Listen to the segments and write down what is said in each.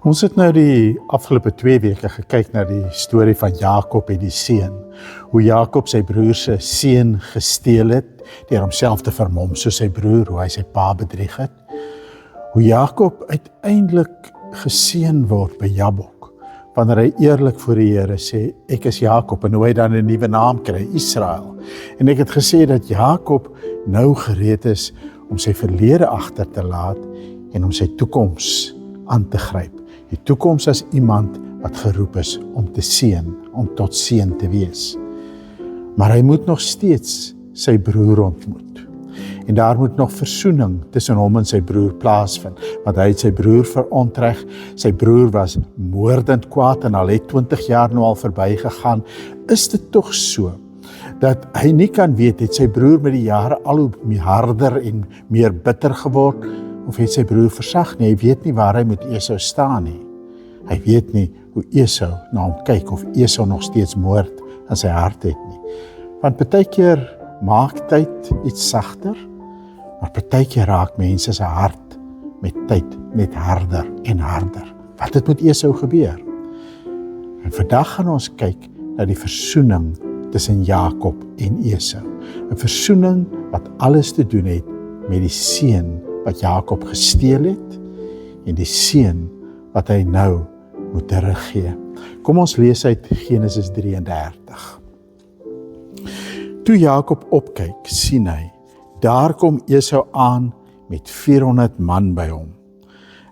Ons het nou die afgelope 2 weke gekyk na die storie van Jakob en die seun. Hoe Jakob sy broer se seun gesteel het, deur homself te vermom soos sy broer, hoe hy sy pa bedrieg het. Hoe Jakob uiteindelik geseën word by Jabok, wanneer hy eerlik voor die Here sê, ek is Jakob, en hoe hy dan 'n nuwe naam kry, Israel. En ek het gesê dat Jakob nou gereed is om sy verlede agter te laat en om sy toekoms aan te gryp. Die toekoms as iemand wat geroep is om te seën, om tot seën te wees. Maar hy moet nog steeds sy broer ontmoet. En daar moet nog versoening tussen hom en sy broer plaasvind, want hy het sy broer verontreg. Sy broer was moordend kwaad en al het 20 jaar nou al verby gegaan. Is dit tog so dat hy nie kan weet, het sy broer met die jare al hoe harder en meer bitter geword, of het sy broer versag nie? Hy weet nie waar hy met Esau staan nie. Hy weet nie hoe Esau na hom kyk, of Esau nog steeds moord in sy hart het nie. Want partykeer maak tyd iets sagter, maar partykeer raak mense se hart met tyd net harder en harder. Wat het met Esau gebeur? En vandag gaan ons kyk na die versoening tussen Jakob en Esau. 'n Versoening wat alles te doen het met die seun wat Jakob gesteel het en die seun wat hy nou moet teruggee. Kom ons lees uit Genesis 33. Toe Jakob opkyk, sien hy, daar kom Esau aan met 400 man by hom.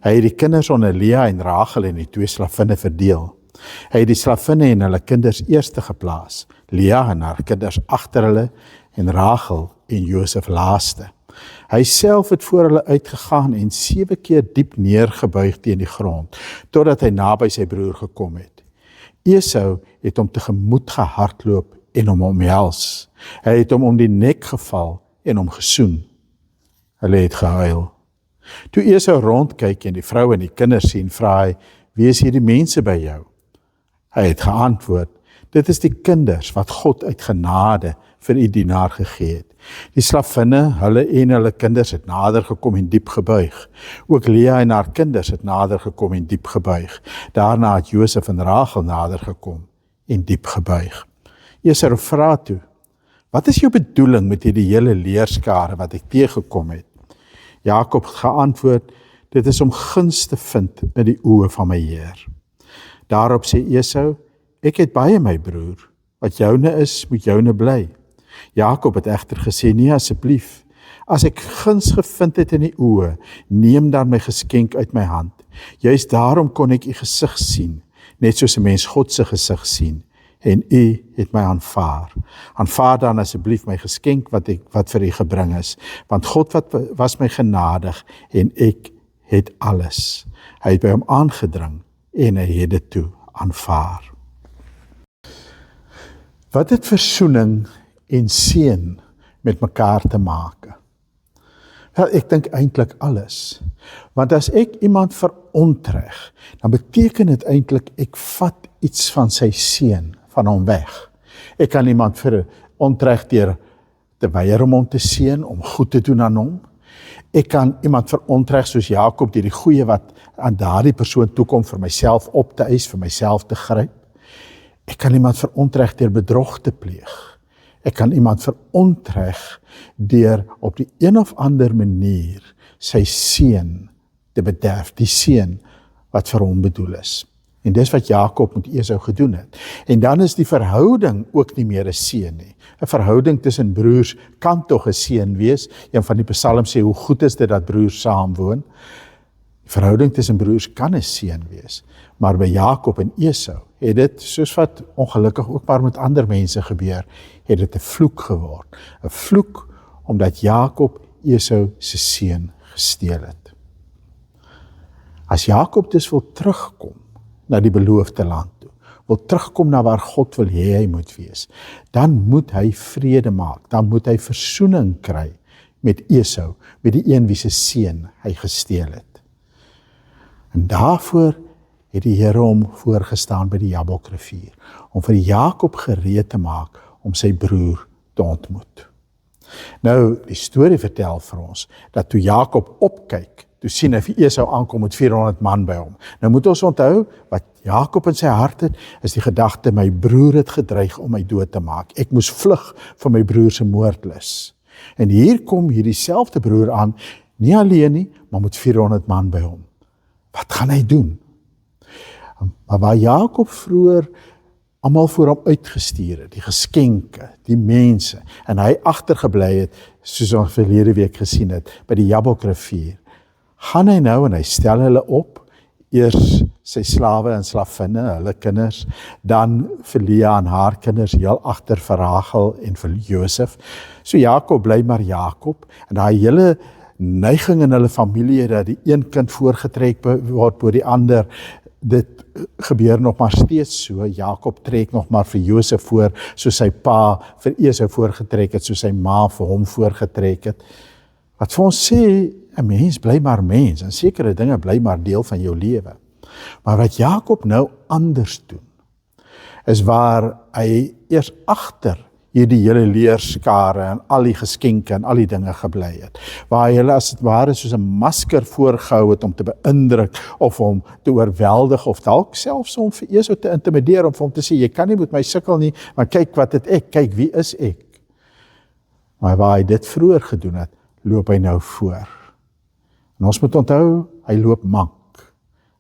Hy het die kinders onder Lea en Rachel en die 2 slavinne verdeel. Hy het die slavinne en hulle kinders eerste geplaas, Lea en haar kinders agter hulle en Rachel en Josef laaste. Hy self het voor hulle uitgegaan en 7 keer diep neergebuig teen die grond, totdat hy naby sy broer gekom het. Esau het hom tegemoet gehardloop en hom omhels. Hy het hom om die nek geval en hom gesoen. Hulle het gehuil. Toe Esau rondkyk en die vrou en die kinders sien, vra hy, wie is hierdie mense by jou? Hy het geantwoord, dit is die kinders wat God uit genade vir die dienaar gegee het. Die slavinne, hulle en hulle kinders het nader gekom en diep gebuig. Ook Lea en haar kinders het nader gekom en diep gebuig. Daarna het Josef en Rachel nader gekom en diep gebuig. Esau vra toe, wat is jou bedoeling met hierdie hele leerskare wat ek teëgekom het? Jakob het geantwoord, dit is om guns te vind in die oë van my Heer. Daarop sê Esau, ek het baie my broer, wat joune is, moet joune bly. Jakob het egter gesê, nee asseblief, as ek guns gevind het in die oë, neem dan my geskenk uit my hand. Juist daarom kon ek u gesig sien, net soos 'n mens God se gesig sien, en u het my aanvaar. Aanvaar dan asseblief my geskenk wat vir u gebring is, want God was my genadig, en ek het alles. Hy het by hom aangedring, en hy het dit toe aanvaar. Wat het versoening en seën met mekaar te maak? Wel, ek dink eintlik alles. Want as ek iemand verontreg, dan beteken dit eintlik ek vat iets van sy seën van hom weg. Ek kan iemand verontreg deur te weier om hom te seën, om goed te doen aan hom. Ek kan iemand verontreg soos Jakob deur die goeie wat aan daardie persoon toekom vir myself op te eis, vir myself te gryp. Ek kan iemand verontreg deur bedrog te pleeg. Ek kan iemand verontreg deur op die een of ander manier sy seën te bederf, die seën wat vir hom bedoel is. En dis wat Jakob met Esau gedoen het. En dan is die verhouding ook nie meer 'n seën nie. 'n Verhouding tussen broers kan tog 'n seën wees. Een van die psalms sê, hoe goed is dit dat broers saam woon. Die verhouding tussen broers kan 'n seën wees. Maar by Jakob en Esau het dit, soos wat ongelukkig ook maar met ander mense gebeur, het dit 'n vloek geword. 'n Vloek omdat Jakob Esau se seun gesteel het. As Jakob dus wil terugkom na die beloofde land toe, wil terugkom na waar God wil hê hy moet wees, dan moet hy vrede maak, dan moet hy versoening kry met Esau, met die een wie se seun hy gesteel het. En daarvoor het die Here hom voorgestaan by die Jabokrivier, om vir Jakob gereed te maak om sy broer te ontmoet. Nou, die storie vertel vir ons, dat toe Jakob opkyk toe sien hy vir Esau aankom met 400 man by hom. Nou moet ons onthou, wat Jakob in sy hart het, is die gedagte, my broer het gedreig om my dood te maak. Ek moes vlug van my broer se moordlus. En hier kom hierdie selfde broer aan, nie alleen nie, maar met 400 man by hom. Wat gaan hy doen? Maar waar Jakob vroeër almal voor hom uitgestuur het, die geskenke, die mense, en hy agtergebly het, soos ons verlede week gesien het, by die Jabokrivier, gaan hy nou en hy stel hulle op, eers sy slawe en slavinne, hulle kinders, dan vir Lea en haar kinders, heel agter vir Rachel en vir Josef. So Jakob bly maar Jakob, en daai hele neiging in hulle familie, dat die een kind voorgetrek word bo die ander, dit gebeur nog maar steeds so. Jakob trek nog maar vir Josef voor, soos sy pa vir Esau voorgetrek het, soos sy ma vir hom voorgetrek het. Wat vir ons sê, 'n mens bly maar mens, en sekere dinge bly maar deel van jou lewe. Maar wat Jakob nou anders doen, is waar hy eers agter hierdie hele leerskare en al die geskenke en al die dinge gebly het, waar hy hulle as het ware soos 'n masker voorgehou het om te beïndruk of om te oorweldig of dalk selfs om vir Esau te intimideer, om vir hom te sê, jy kan nie met my sukkel nie, maar kyk wat het ek, kyk wie is ek. Maar waar hy dit vroeër gedoen het, loop hy nou voor. En ons moet onthou, hy loop mank,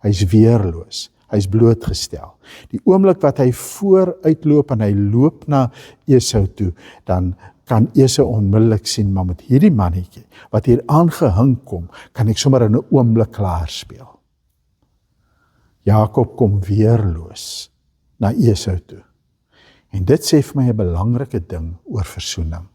hy is weerloos, hy is blootgestel. Die oomblik wat hy vooruitloop en hy loop na Esau toe, dan kan Esau onmiddellik sien, maar met hierdie mannetjie, wat hier aangehing kom, kan ek sommer in 'n oomblik klaar speel. Jakob kom weerloos na Esau toe. En dit sê vir my 'n belangrike ding oor versoening.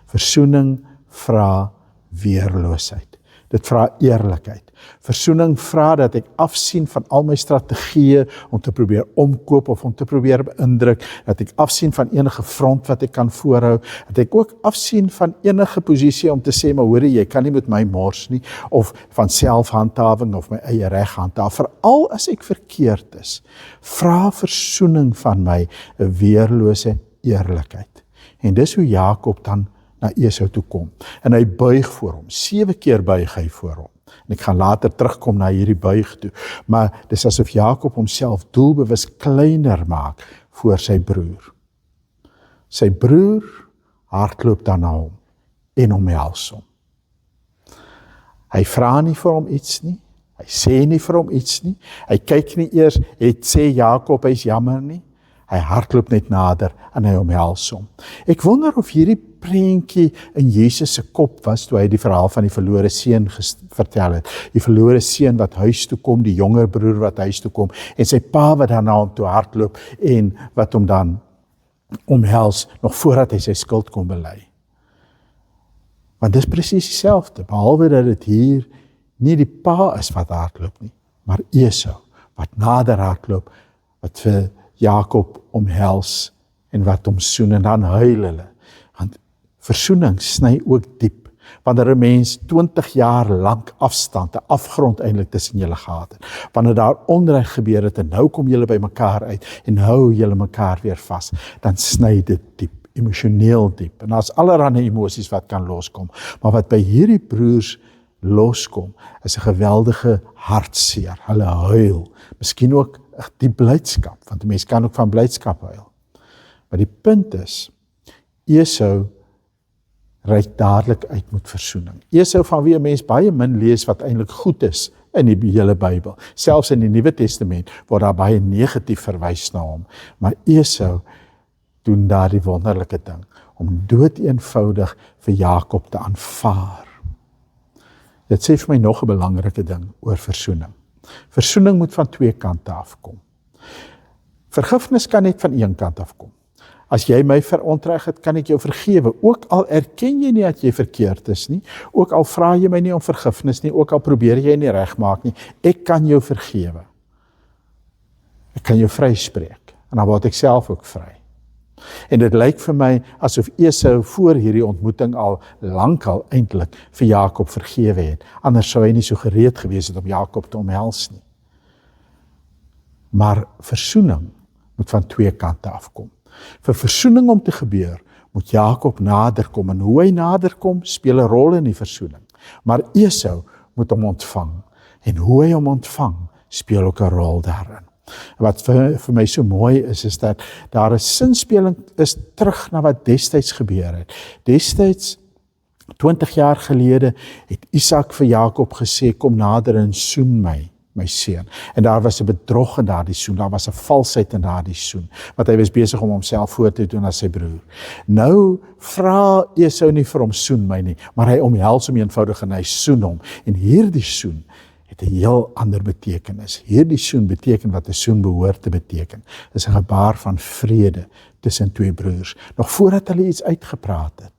Versoening vra weerloosheid. Dit vra eerlikheid. Versoening vra dat ek afsien van al my strategieë om te probeer omkoop of om te probeer beïndruk, dat ek afsien van enige front wat ek kan voorhou, dat ek ook afsien van enige posisie om te sê, maar hoorie, jy kan nie met my mors nie, of van selfhandhawing of my eie reg handhaaf. Veral as ek verkeerd is, vra versoening van my 'n weerlose eerlikheid. En dis hoe Jakob dan na Esau toe kom. En hy buig voor hom. 7 keer buig hy voor hom. En ek gaan later terugkom na hierdie buig toe. Maar dis asof Jakob homself doelbewus kleiner maak voor sy broer. Sy broer hardloop dan na hom en omhels hom. Hy vra nie vir hom iets nie. Hy sê nie vir hom iets nie. Hy kyk nie eers, sê Jakob hy's jammer nie. Hy hardloop net nader en hy omhels hom. Ek wonder of hierdie prentjie in Jesus se kop was toe hy die verhaal van die verlore seun vertel het. Die verlore seun wat huis toe kom, die jonger broer wat huis toe kom, en sy pa wat dan na hom toe hardloop en wat hom dan omhels nog voordat hy sy skuld kon bely. Want dis presies dieselfde, behalwe dat dit hier nie die pa is wat hardloop nie, maar Esau wat nader hardloop, wat vir Jakob omhels en wat hom soen, en dan huil hulle. Want versoening sny ook diep, wanneer 'n mens 20 jaar lank afstand, 'n afgrond eintlik tussen julle gehad het, wanneer daar onreg gebeur het en nou kom julle by mekaar uit en hou julle mekaar weer vas, dan sny dit diep, emosioneel diep, en daar's allerlei emosies wat kan loskom, maar wat by hierdie broers loskom, is 'n geweldige hartseer, hulle huil, miskien ook die blydskap, want 'n mens kan ook van blydskap huil. Maar die punt is, Esau reik dadelik uit met versoening. Esau van wie 'n mens baie min lees wat eintlik goed is in die hele Bybel. Selfs in die Nuwe Testament word daar baie negatief verwys na hom. Maar Esau doen daar die wonderlike ding, om doeteenvoudig vir Jakob te aanvaar. Dit sê vir my nog 'n belangrike ding oor versoening. Versoening moet van 2 kante afkom. Vergifnis kan net van een kant afkom. As jy my verontreg het, kan ek jou vergewe, ook al erken jy nie dat jy verkeerd is nie, ook al vra jy my nie om vergifnis nie, ook al probeer jy nie regmaak nie, ek kan jou vergewe. Ek kan jou vryspreek, en dan word ek self ook vry. En dit lyk vir my asof Esau voor hierdie ontmoeting al lankal eintlik vir Jakob vergewe het. Anders sou hy nie so gereed gewees het om Jakob te omhels nie. Maar versoening moet van 2 kante afkom. Vir versoening om te gebeur, moet Jakob naderkom, en hoe hy naderkom, speel 'n rol in die versoening. Maar Esau moet hom ontvang. En hoe hy hom ontvang, speel ook 'n rol daarin. Wat vir my so mooi is dat daar 'n sinspeling is terug na wat destyds gebeur het. Destyds, 20 jaar gelede, het Isak vir Jakob gesê, kom nader en soen my seun. En daar was 'n bedrog in daardie soen, daar was 'n valsheid in daardie soen, want hy was besig om homself voor te doen as sy broer. Nou vra Esau nie vir hom soen my nie, maar hy omhels hom eenvoudig en hy soen hom. En hierdie soen het 'n heel ander betekenis. Hierdie soen beteken wat 'n soen behoort te beteken. Dit is 'n gebaar van vrede tussen twee broers, nog voordat hulle iets uitgepraat het.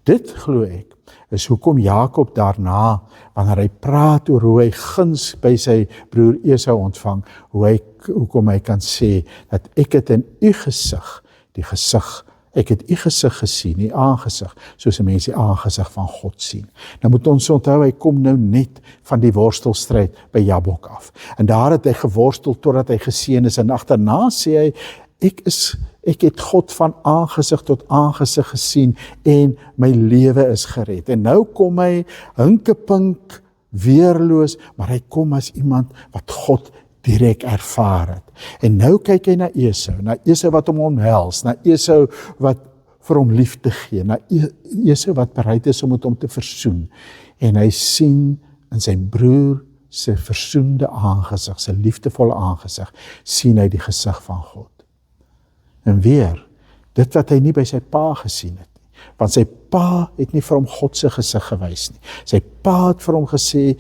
Dit, glo ek, is hoekom Jakob daarna, wanneer hy praat oor hoe hy guns by sy broer Esau ontvang, hoekom hy kan sê, dat ek het in u gesig, ek het u gesig gesien, die aangesig, soos 'n mens die aangesig van God sien. Nou moet ons onthou, hy kom nou net van die worstelstryd by Jabok af. En daar het hy geworstel totdat hy geseën is, en agterna sê hy, ek het God van aangesig tot aangesig gesien en my lewe is gered. En nou kom hy hinkepink, weerloos, maar hy kom as iemand wat God direk ervaar het. En nou kyk hy na Esau wat hom omhels, na Esau wat vir hom liefde gee, na Esau wat bereid is om met hom te versoen. En hy sien in sy broer sy versoende aangesig, sy liefdevolle aangesig, sien hy die gesig van God. En weer, dit wat hy nie by sy pa gesien het nie, want sy pa het nie vir hom God se gesig gewys nie. Sy pa het vir hom gesê,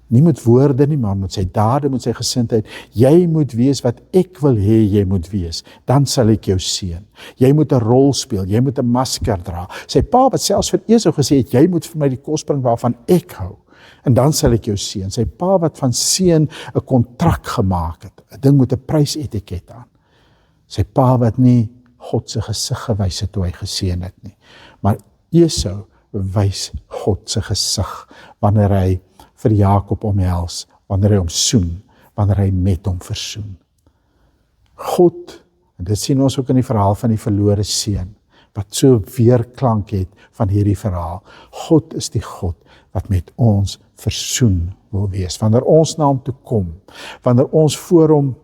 nie met woorde nie, maar met sy dade, met sy gesindheid, jy moet wees wat ek wil hê jy moet wees, dan sal ek jou seën. Jy moet 'n rol speel, jy moet 'n masker dra. Sy pa wat selfs vir Esau gesê het, jy moet vir my die kos bring waarvan ek hou, en dan sal ek jou seën. Sy pa wat van seën 'n kontrak gemaak het, 'n ding met 'n prysetiket aan. Sy pa wat nie God se gesig gewys het toe hy geseën het nie. Maar Esau wys God se gesig wanneer hy vir Jakob omhels, wanneer hy hom soen, wanneer hy met hom versoen. God, en dit sien ons ook in die verhaal van die verlore seun, wat so weerklank het van hierdie verhaal. God is die God wat met ons versoen wil wees. Wanneer ons na hom toe kom, wanneer ons voor hom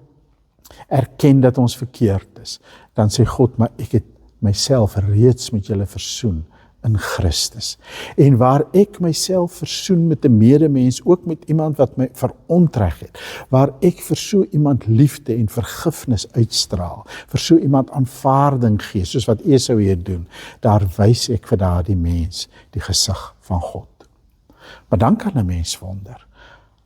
erken dat ons verkeerd is, dan sê God, maar ek het myself reeds met julle versoen in Christus. En waar ek myself versoen met 'n medemens, ook met iemand wat my verontreg het, waar ek vir so iemand liefde en vergifnis uitstraal, vir so iemand aanvaarding gee, soos wat Esau hier doen, daar wys ek vir daardie mens die gesig van God. Maar dan kan 'n mens wonder,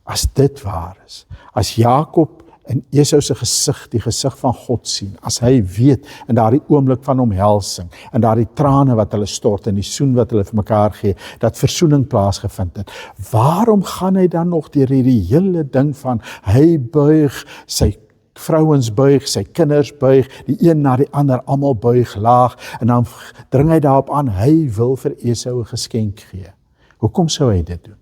as dit waar is, as Jakob in Esau se gesig, die gesig van God sien, as hy weet in daardie oomblik van omhelsing, en daardie trane wat hulle stort, en die soen wat hulle vir mekaar gee, dat versoening plaasgevind het, waarom gaan hy dan nog deur hierdie hele ding van, hy buig, sy vrouens buig, sy kinders buig, die een na die ander, almal buig laag, en dan dring hy daarop aan, hy wil vir Esau 'n geskenk gee. Hoekom sou hy dit doen?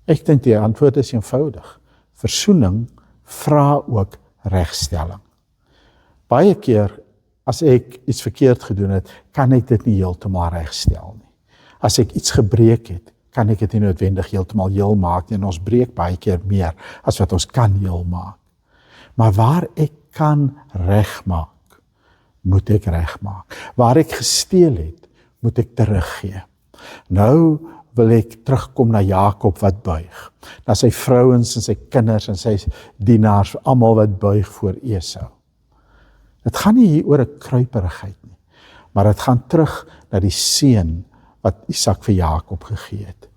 Ek dink die antwoord is eenvoudig. Versoening vra ook regstelling. Baie keer, as ek iets verkeerd gedoen het, kan ek dit nie heeltemal regstel nie. As ek iets gebreek het, kan ek dit nie noodwendig heeltemal heel maak nie, en ons breek baie keer meer as wat ons kan heel maak. Maar waar ek kan regmaak, moet ek regmaak. Waar ek gesteel het, moet ek teruggee. Nou wil ek terugkom na Jakob wat buig, na sy vrouens en sy kinders en sy dienaars, almal wat buig voor Esau. Dit gaan nie hier oor 'n kruiperigheid nie, maar dit gaan terug na die seën wat Isak vir Jakob gegee het.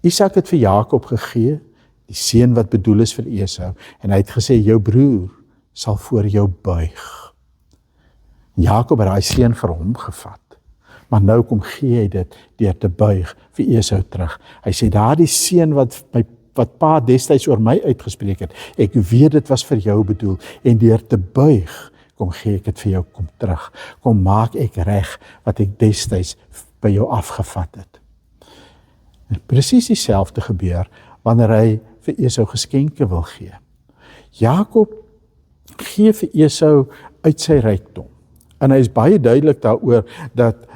Isak het vir Jakob gegee, die seën wat bedoel is vir Esau, en hy het gesê, jou broer sal voor jou buig. Jakob het daai seën vir hom gevat. Maar nou kom gee hy dit deur te buig vir Esau terug. Hy sê, daardie seën wat pa destyds oor my uitgespreek het, ek weet dit was vir jou bedoel, en deur te buig, kom gee ek dit vir jou, kom terug, kom maak ek reg wat ek destyds by jou afgevat het. En presies dieselfde gebeur, wanneer hy vir Esau geskenke wil gee. Jakob gee vir Esau uit sy rykdom, En hy is baie duidelik daaroor dat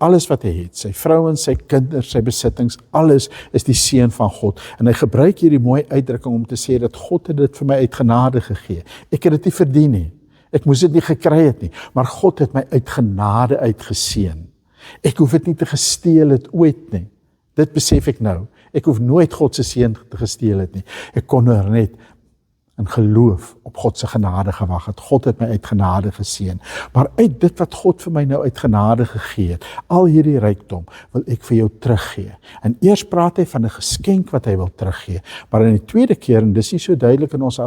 alles wat hy het, sy vrouens, sy kinders, sy besittings, alles is die seën van God. En hy gebruik hierdie mooi uitdrukking om te sê dat God het dit vir my uit genade gegee. Ek het dit nie verdien nie. Ek moes dit nie gekry het nie, maar God het my uit genade uitgeseën. Ek hoef dit nie te gesteel het ooit nie. Dit besef ek nou. Ek hoef nooit God se seën te gesteel het nie. Ek kon net in geloof op God se genade gewag het. God het my uit genade geseën. Maar uit dit wat God vir my nou uit genade gegee het, al hierdie rykdom, wil ek vir jou teruggee. En eers praat hy van 'n geskenk wat hy wil teruggee. Maar in die tweede keer, en dis nie so duidelik in ons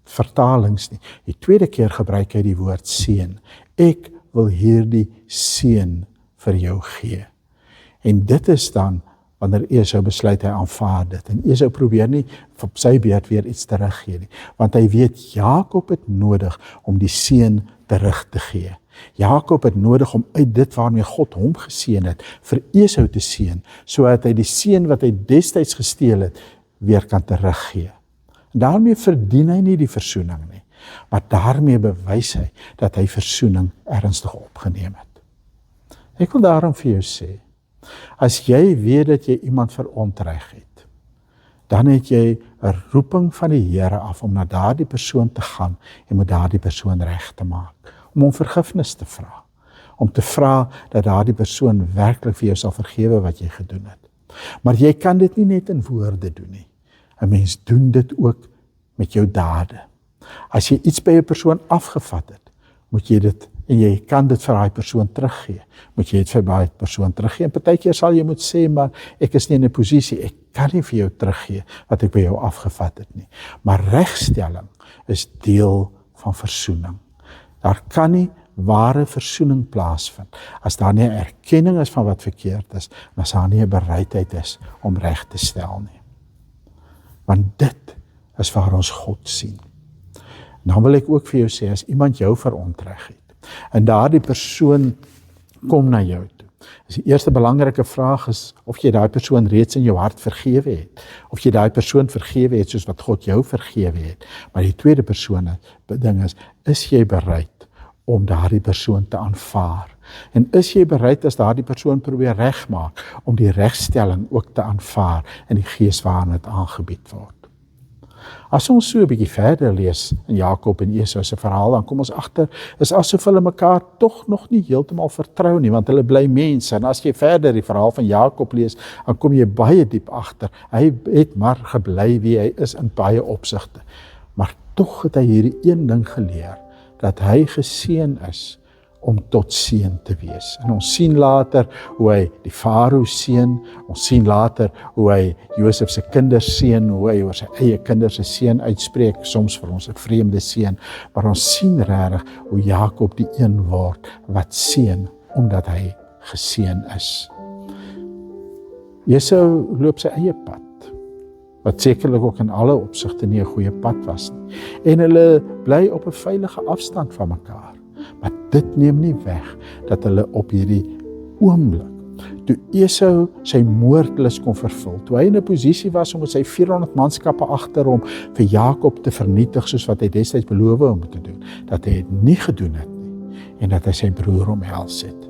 vertalings nie, die tweede keer gebruik hy die woord seën. Ek wil hierdie seën vir jou gee. En dit is dan wanneer Esau besluit hy aanvaar dit. En Esau probeer nie op sy beurt weer iets teruggee nie, want hy weet Jakob het nodig om die seën terug te gee. Jakob het nodig om uit dit waarmee God hom geseën het, vir Esau te seën, sodat hy die seën wat hy destyds gesteel het, weer kan teruggee. En daarmee verdien hy nie die versoening nie, maar daarmee bewys hy dat hy versoening ernstig opgeneem het. Ek wil daarom vir jou sê, as jy weet dat jy iemand verontreig het, dan het jy 'n roeping van die Here af om na daardie persoon te gaan en met daardie persoon reg te maak, om hom vergifnis te vra, om te vra dat daardie persoon werklik vir jou sal vergewe wat jy gedoen het. Maar jy kan dit nie net in woorde doen nie. 'n Mens doen dit ook met jou dade. As jy iets by 'n persoon afgevat het, moet jy dit, en jy kan dit vir daai persoon teruggee, moet jy dit vir daai persoon teruggee. En partykeer sal jy moet sê, maar ek is nie in 'n posisie, ek kan nie vir jou teruggee wat ek by jou afgevat het nie. Maar regstelling is deel van versoening. Daar kan nie ware versoening plaasvind as daar nie 'n erkenning is van wat verkeerd is, en as daar nie 'n bereidheid is om reg te stel nie. Want dit is waar ons God sien. Dan wil ek ook vir jou sê, as iemand jou verontreg het, en daardie persoon kom na jou toe, is die eerste belangrike vraag is, of jy daai persoon reeds in jou hart vergewe het, of jy daai persoon vergewe het, soos wat God jou vergewe het. Maar die tweede ding is jy bereid om daardie persoon te aanvaar? En is jy bereid, as daardie persoon probeer regmaak, om die regstelling ook te aanvaar in die gees waarin dit aangebied word? As ons so 'n bietjie verder lees in Jakob en Esau se verhaal, dan kom ons agter, is asof hulle mekaar tog nog nie heeltemal vertrou nie, want hulle bly mense. En as jy verder die verhaal van Jakob lees, dan kom jy baie diep agter. Hy het maar gebly wie hy is in baie opsigte. Maar tog het hy hierdie een ding geleer, dat hy geseën is om tot seën te wees. En ons sien later hoe hy die Farao seën, ons sien later hoe hy Josef se kinders seën, hoe hy oor sy eie kinders se seën uitspreek, soms vir ons 'n vreemde seën, maar ons sien regtig hoe Jakob die een word wat seën, omdat hy geseën is. Esau loop sy eie pad, wat sekerlik ook in alle opsigte nie 'n goeie pad was nie. En hulle bly op 'n veilige afstand van mekaar. Maar dit neem nie weg dat hulle op hierdie oomblik, toe Esau sy moordlus kon vervul, toe hy in 'n posisie was om met sy 400 manskappe agter hom vir Jakob te vernietig, soos wat hy destyds beloof om te doen, dat hy dit nie gedoen het nie, en dat hy sy broer omhels het.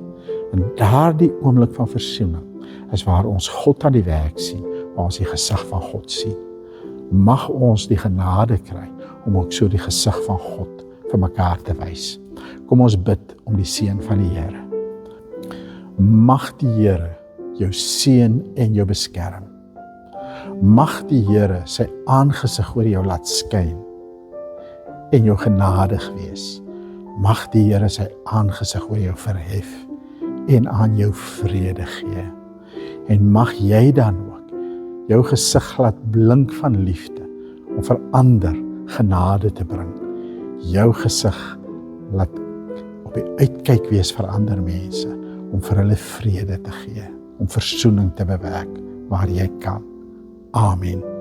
En daardie oomblik van versoening is waar ons God aan die werk sien, waar ons die gesig van God sien. Mag ons die genade kry om ook so die gesig van God vir mekaar te wys. Kom ons bid om die seën van die Here. Mag die Here jou seën en jou beskerm. Mag die Here sy aangesig oor jou laat skyn en jou genadig wees. Mag die Here sy aangesig oor jou verhef en aan jou vrede gee. En mag jy dan ook jou gesig laat blink van liefde om vir ander genade te bring. Jou gesig laat op die uitkyk wees vir ander mense, om vir hulle vrede te gee, om versoening te bewerk waar jy kan. Amen.